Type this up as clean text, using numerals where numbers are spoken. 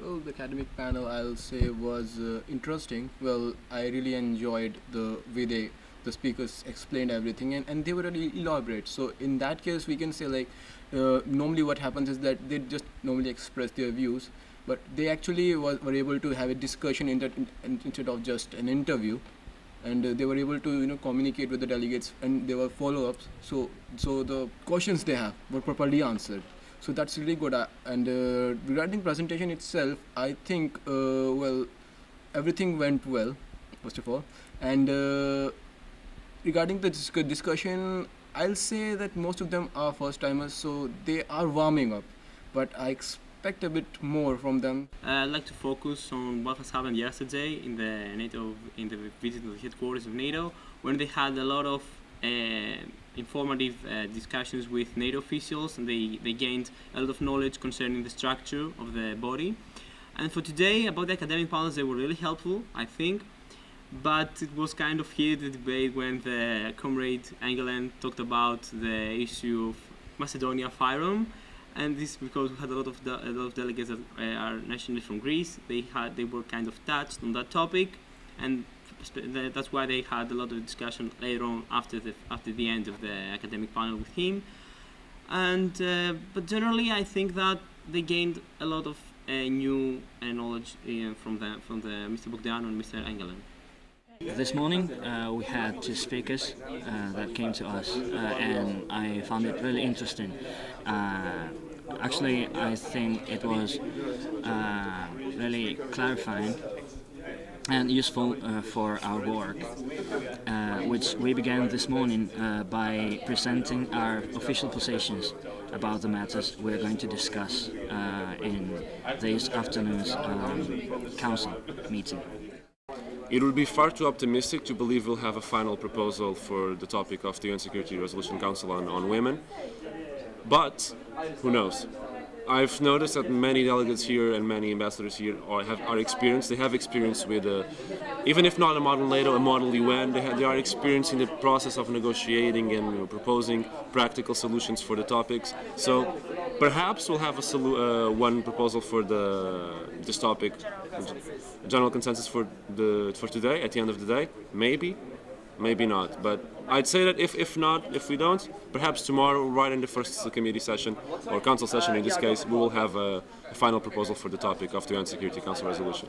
Well, the academic panel I'll say was interesting. Well, I really enjoyed the way the speakers explained everything, and they were really elaborate. So in that case, we can say like normally what happens is that they just normally express their views, but they actually were able to have a discussion instead of just an interview, and they were able to communicate with the delegates, and there were follow-ups. So the questions they have were properly answered. So that's really good. And regarding presentation itself, I think well, everything went well, first of all. And regarding the discussion, I'll say that most of them are first timers, so they are warming up. But I expect a bit more from them. I'd like to focus on what has happened yesterday in the visit to the headquarters of NATO, when they had a lot of informative discussions with NATO officials, and they gained a lot of knowledge concerning the structure of the body. And for today, about the academic panels, they were really helpful, I think. But it was kind of heated debate when the comrade Engelen talked about the issue of Macedonia firearm, and this because we had a lot of delegates that are nationally from Greece. They were kind of touched on that topic, and that's why they had a lot of discussion later on after the end of the academic panel with him. And but generally, I think that they gained a lot of new knowledge from Mr. Bogdan and Mr. Engelen. This morning we had two speakers that came to us, and I found it really interesting. Actually, I think it was really clarifying and useful for our work, which we began this morning by presenting our official positions about the matters we're going to discuss in this afternoon's council meeting. It would be far too optimistic to believe we'll have a final proposal for the topic of the UN Security Resolution Council on women, but who knows? I've noticed that many delegates here and many ambassadors here are experienced. They have experience with, even if not a model NATO, a model UN. They are experienced in the process of negotiating and proposing practical solutions for the topics. So perhaps we'll have one proposal for this topic, general consensus for today at the end of the day. Maybe not, but I'd say that if we don't, perhaps tomorrow, right in the first committee session, or council session in this case, we will have a final proposal for the topic of the UN Security Council resolution.